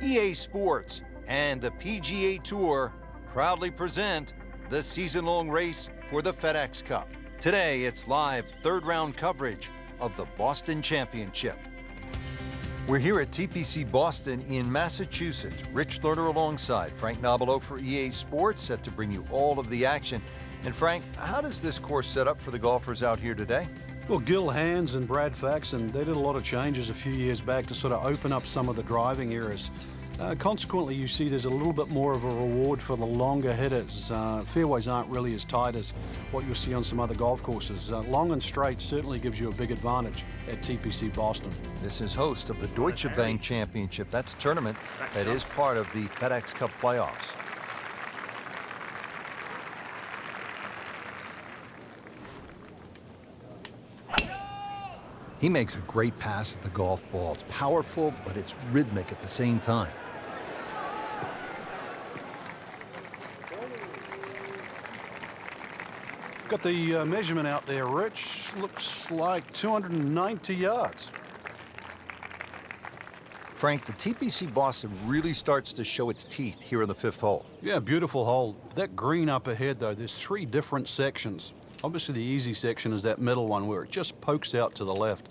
EA Sports and the PGA Tour proudly present the season-long race for the FedEx Cup. Today, it's live third-round coverage of the Boston Championship. We're here at TPC Boston in Massachusetts. Rich Lerner alongside Frank Nobilo for EA Sports, set to bring you all of the action. And Frank, how does this course set up for the golfers out here today? Well, Gil Hands and Brad Faxon, they did a lot of changes a few years back to sort of open up some of the driving areas. Consequently, you see there's a little bit more of a reward for the longer hitters. Fairways aren't really as tight as what you'll see on some other golf courses. Long and straight certainly gives you a big advantage at TPC Boston. This is host of the Deutsche Bank Championship. That's a tournament that is part of the FedEx Cup playoffs. He makes a great pass at the golf ball. It's powerful, but it's rhythmic at the same time. Got the measurement out there, Rich. Looks like 290 yards. Frank, the TPC Boston really starts to show its teeth here in the fifth hole. Yeah, beautiful hole. That green up ahead, though, there's three different sections. Obviously, the easy section is that middle one where it just pokes out to the left.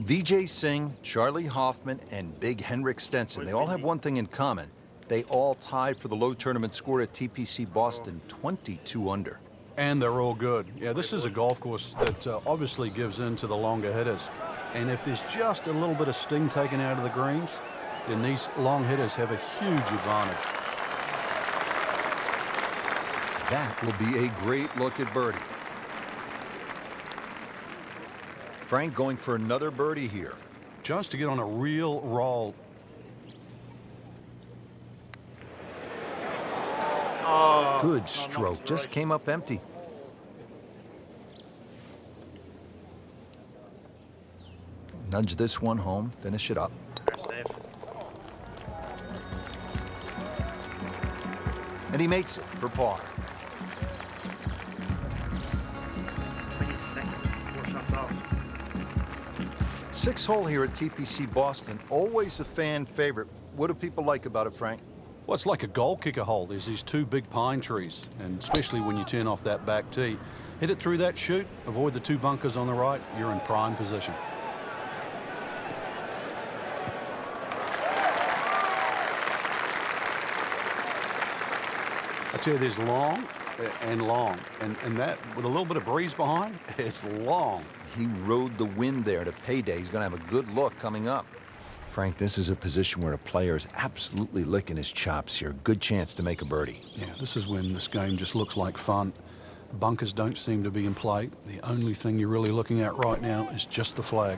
Vijay Singh, Charlie Hoffman, and Big Henrik Stenson, they all have one thing in common. They all tied for the low tournament score at TPC Boston, 22 under. And they're all good. Yeah, this is a golf course that obviously gives in to the longer hitters. And if there's just a little bit of sting taken out of the greens, then these long hitters have a huge advantage. That will be a great look at birdie. Frank going for another birdie here. Just to get on a real roll. Good stroke, just came up empty. Nudge this one home, finish it up. And he makes it for par. 22nd, 4 shots off. Sixth hole here at TPC Boston, always a fan favorite. What do people like about it, Frank? Well, it's like a goal kicker hole. There's these two big pine trees, and especially when you turn off that back tee. Hit it through that chute, avoid the two bunkers on the right, you're in prime position. I tell you, there's long and long, and that, with a little bit of breeze behind, it's long. He rode the wind there to payday. He's going to have a good look coming up. Frank, this is a position where a player is absolutely licking his chops here. Good chance to make a birdie. Yeah, this is when this game just looks like fun. Bunkers don't seem to be in play. The only thing you're really looking at right now is just the flag.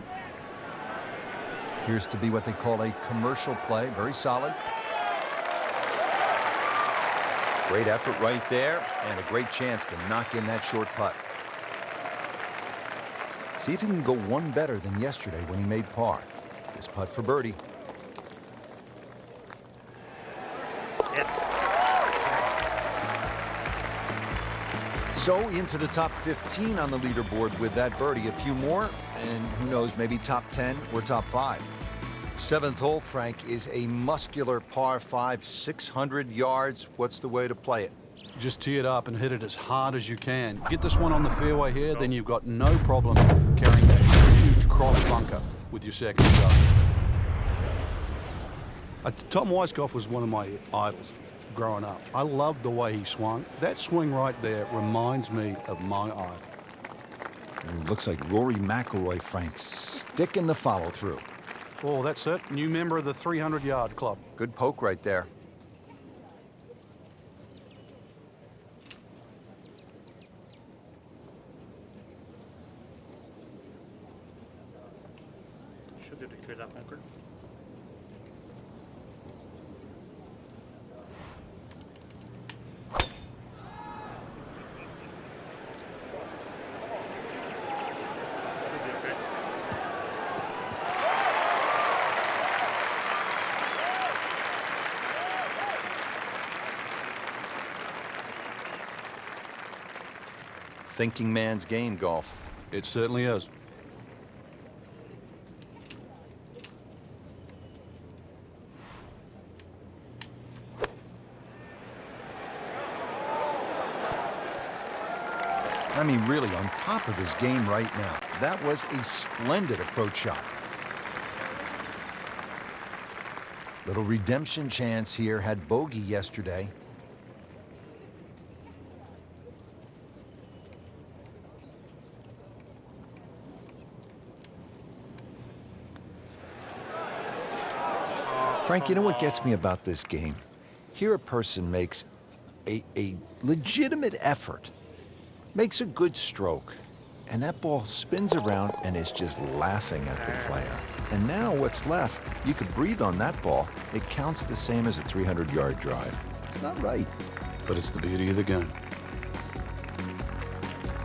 Appears to be what they call a commercial play. Very solid. Great effort right there, and a great chance to knock in that short putt. See if he can go one better than yesterday when he made par. This putt for birdie. Yes. So into the top 15 on the leaderboard with that birdie. A few more, and who knows, maybe top 10 or top 5. Seventh hole, Frank, is a muscular par 5, 600 yards. What's the way to play it? Just tee it up and hit it as hard as you can. Get this one on the fairway here, then you've got no problem carrying that huge cross bunker with your second shot. Tom Weiskopf was one of my idols growing up. I loved the way he swung. That swing right there reminds me of my idol. It looks like Rory McIlroy, Frank, sticking the follow-through. Oh, that's it. New member of the 300-yard club. Good poke right there. Should be able to clear that bunker. thinking man's game, golf. It certainly is. I mean, really on top of his game right now. That was a splendid approach shot. Little redemption chance here. Had bogey yesterday. Frank, you know what gets me about this game? Here a person makes a legitimate effort, makes a good stroke, and that ball spins around and is just laughing at the player. And now what's left? You could breathe on that ball. It counts the same as a 300-yard drive. It's not right. But it's the beauty of the game.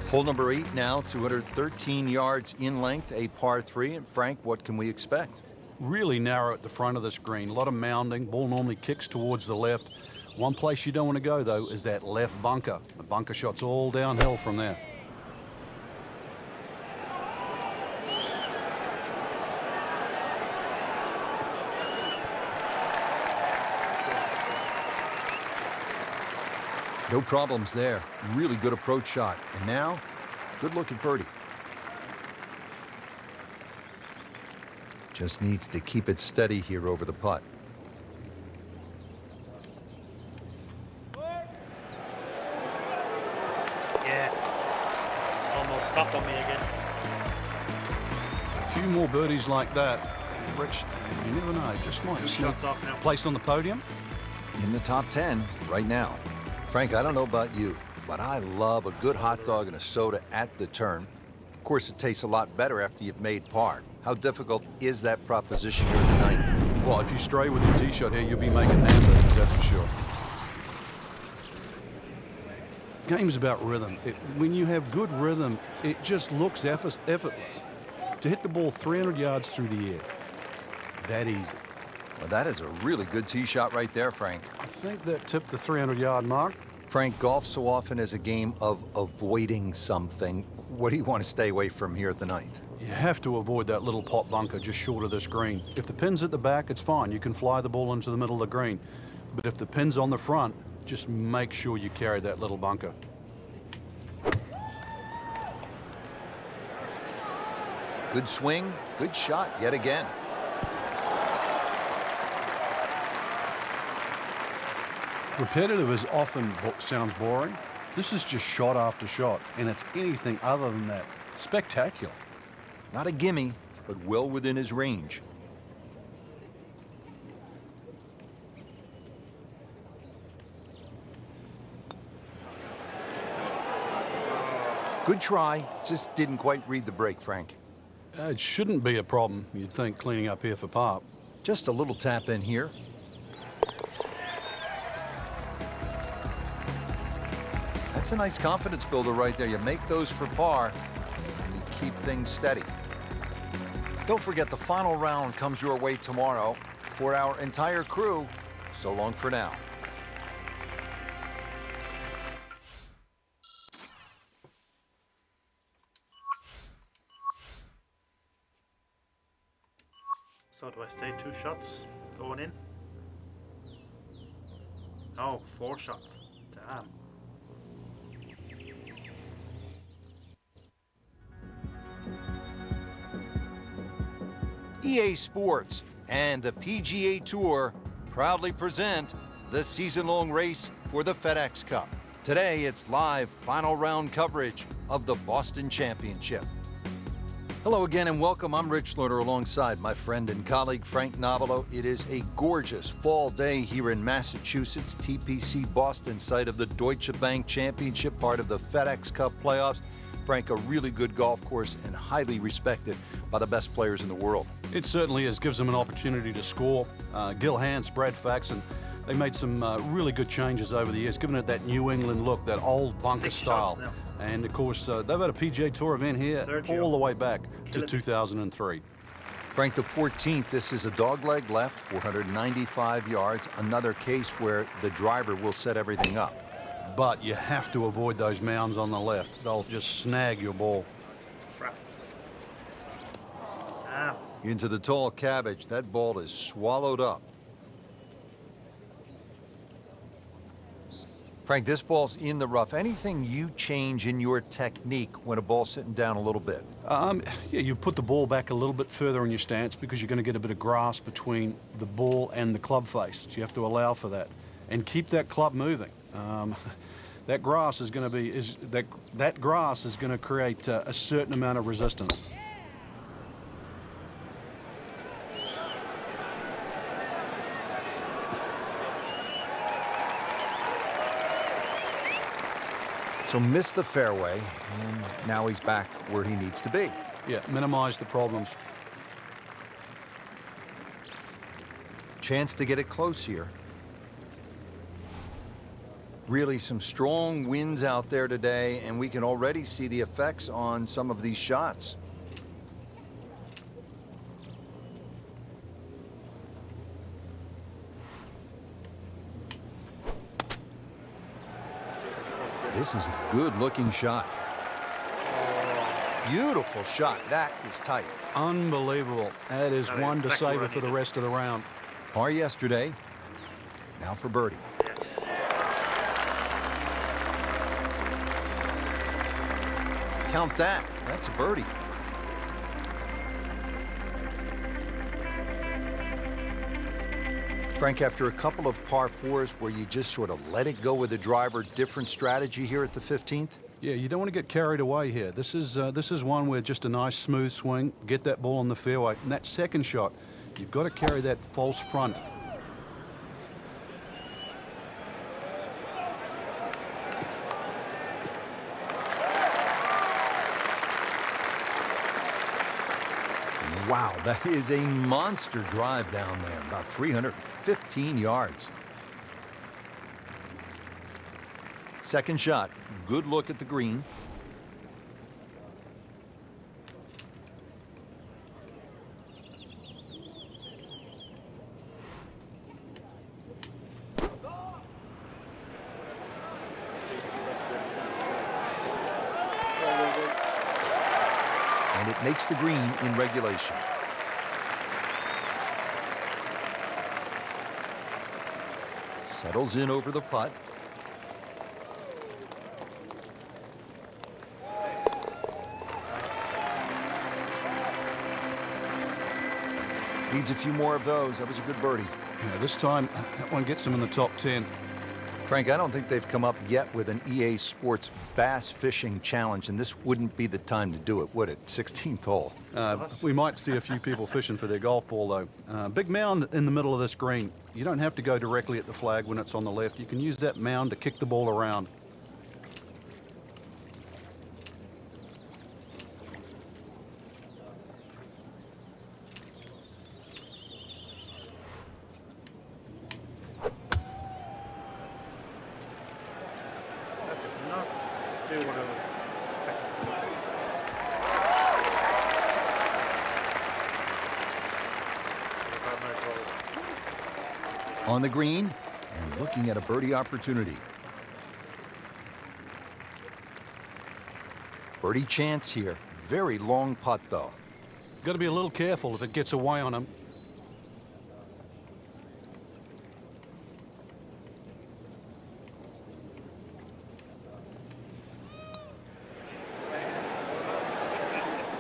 Hole number 8 now, 213 yards in length, a par 3. And Frank, what can we expect? Really narrow at the front of this green. A lot of mounding. Ball normally kicks towards the left. One place you don't want to go, though, is that left bunker. The bunker shot's all downhill from there. No problems there. Really good approach shot. And now, good look at birdie. Just needs to keep it steady here over the putt. Yes. Almost stopped on me again. A few more birdies like that, Rich, you never know, just might Two sneak shots off now. placed on the podium. In the top 10 right now. Frank, I don't know about you, but I love a good hot dog and a soda at the turn. Of course, it tastes a lot better after you've made par. How difficult is that proposition here in the ninth? Well, if you stray with your tee shot here, you'll be making hamburgers, that's for sure. Game's about rhythm. When you have good rhythm, it just looks effortless. To hit the ball 300 yards through the air, that easy. Well, that is a really good tee shot right there, Frank. I think that tipped the 300-yard mark. Frank, golf so often is a game of avoiding something. What do you want to stay away from here at the ninth? You have to avoid that little pot bunker just short of this green. If the pin's at the back, it's fine. You can fly the ball into the middle of the green. But if the pin's on the front, just make sure you carry that little bunker. Good swing, good shot yet again. Repetitive is often sounds boring. This is just shot after shot, and it's anything other than that. Spectacular. Not a gimme, but well within his range. Good try, just didn't quite read the break, Frank. It shouldn't be a problem, you'd think, cleaning up here for par. Just a little tap in here. That's a nice confidence builder right there. You make those for par, and you keep things steady. Don't forget, the final round comes your way tomorrow. For our entire crew, so long for now. So do I stay 2 shots going in? Oh, 4 shots. Damn. EA Sports and the PGA Tour proudly present the season-long race for the FedEx Cup. Today, it's live final round coverage of the Boston Championship. Hello again and welcome. I'm Rich Lerner alongside my friend and colleague Frank Novello. It is a gorgeous fall day here in Massachusetts, TPC Boston, site of the Deutsche Bank Championship, part of the FedEx Cup playoffs. Frank, a really good golf course and highly respected by the best players in the world. It certainly is. Gives them an opportunity to score. Gil Hanse, Brad Faxon, they made some really good changes over the years, giving it that New England look, that old bunker 6 style. shots now. And of course, they've had a PGA Tour event here Sergio. all the way back to Killing. 2003. Frank, the 14th, this is a dogleg left, 495 yards. Another case where the driver will set everything up. but you have to avoid those mounds on the left. They'll just snag your ball. Into the tall cabbage. That ball is swallowed up. Frank, this ball's in the rough. Anything you change in your technique when a ball's sitting down a little bit? Yeah, you put the ball back a little bit further in your stance because you're going to get a bit of grass between the ball and the club face. So you have to allow for that and keep that club moving. That grass is going to be that grass is going to create a certain amount of resistance. So missed the fairway, and now he's back where he needs to be. Yeah, minimize the problems. Chance to get it close here. Really some strong winds out there today, and we can already see the effects on some of these shots. This is a good-looking shot. Beautiful shot. That is tight. Unbelievable. That is That is one to exactly savor what I for the needed. rest of the round. Par yesterday. Now for birdie. Yes. Count that. That's a birdie. Frank, after a couple of par fours where you just sort of let it go with the driver, different strategy here at the 15th? Yeah, you don't want to get carried away here. This is one where just a nice smooth swing, get that ball in the fairway. And that second shot, you've got to carry that false front. Wow, that is a monster drive down there, about 315 yards. Second shot, good look at the green. And it makes the green in regulation. Settles in over the putt. Nice. Needs a few more of those. That was a good birdie. Yeah, this time, that one gets him in the top 10. Frank, I don't think they've come up yet with an EA Sports Bass Fishing Challenge, and this wouldn't be the time to do it, would it? 16th hole. We might see a few people fishing for their golf ball, though. Big mound in the middle of this green. You don't have to go directly at the flag when it's on the left. You can use that mound to kick the ball around. That did not do what I was expecting. On the green and looking at a birdie opportunity. Birdie chance here. Very long putt, though. Got to be a little careful if it gets away on him.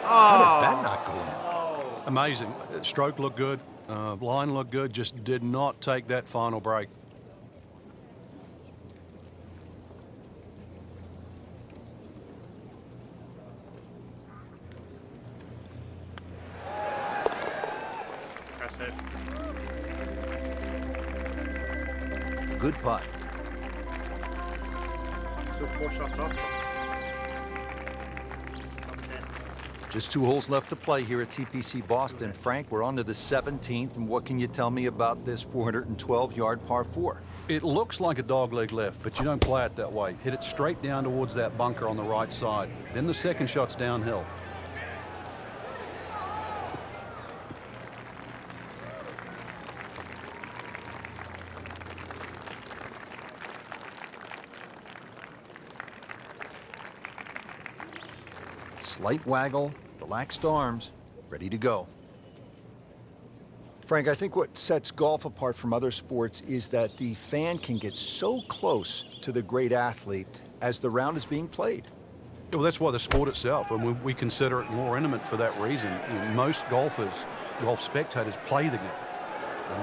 How does that not go in? Amazing. Stroke looked good. Line looked good. Just did not take that final break. Impressive. Good putt. Still 4 shots off them. Top 10. Just 2 holes left to play here at TPC Boston. Frank, we're on to the 17th, and what can you tell me about this 412-yard par 4? It looks like a dogleg left, but you don't play it that way. Hit it straight down towards that bunker on the right side. Then the second shot's downhill. Slight waggle, relaxed arms, ready to go. Frank, I think what sets golf apart from other sports is that the fan can get so close to the great athlete as the round is being played. Yeah, well, that's why the sport itself, and we consider it more intimate for that reason. Most golf spectators play the game.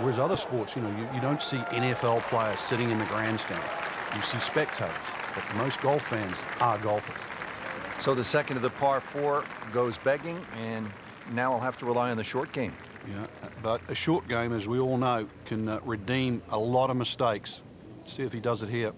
Whereas other sports, you don't see NFL players sitting in the grandstand. You see spectators, but most golf fans are golfers. So the second of the par 4 goes begging, and now I'll have to rely on the short game. Yeah, but a short game, as we all know, can redeem a lot of mistakes. See if he does it here.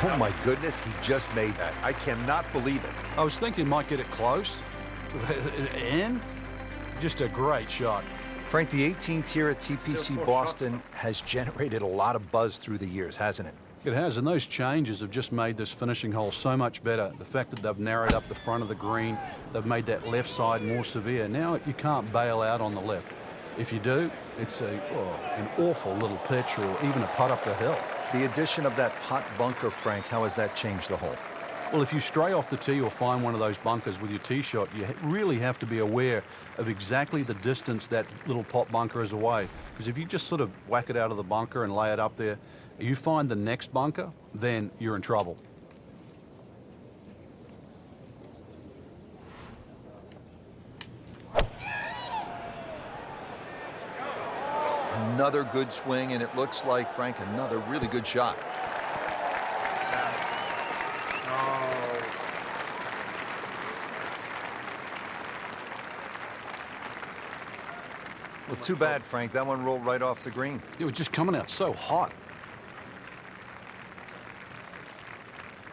Oh my goodness, he just made that. I cannot believe it. I was thinking he might get it close, and just a great shot. Frank, the 18th here at TPC Boston has generated a lot of buzz through the years, hasn't it? It has, and those changes have just made this finishing hole so much better. The fact that they've narrowed up the front of the green, they've made that left side more severe. Now you can't bail out on the left. If you do, it's an awful little pitch or even a putt up the hill. The addition of that putt bunker, Frank, how has that changed the hole? Well, if you stray off the tee or find one of those bunkers with your tee shot, you really have to be aware of exactly the distance that little pot bunker is away. Because if you just sort of whack it out of the bunker and lay it up there, you find the next bunker, then you're in trouble. Another good swing, and it looks like, Frank, another really good shot. Well, too bad, Frank. That one rolled right off the green. It was just coming out so hot.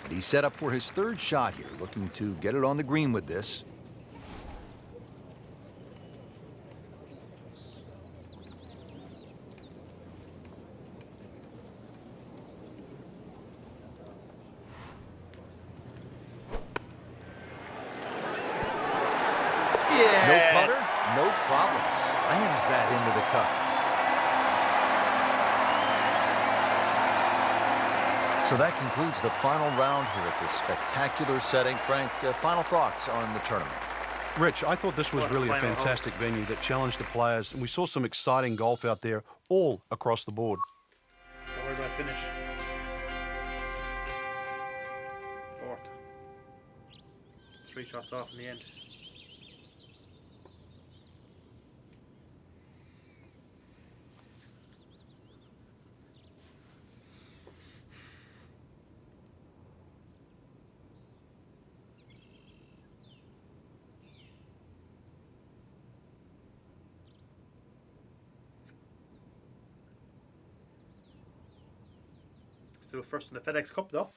And he's set up for his third shot here, looking to get it on the green with this. Yes. No putter, no problem. Slams that into the cup. So that concludes the final round here at this spectacular setting. Frank, final thoughts on the tournament? Rich, I thought this was really a fantastic venue that challenged the players, and we saw some exciting golf out there all across the board. So we're going to finish 4th. 3 shots off in the end. Still first in the FedEx Cup though.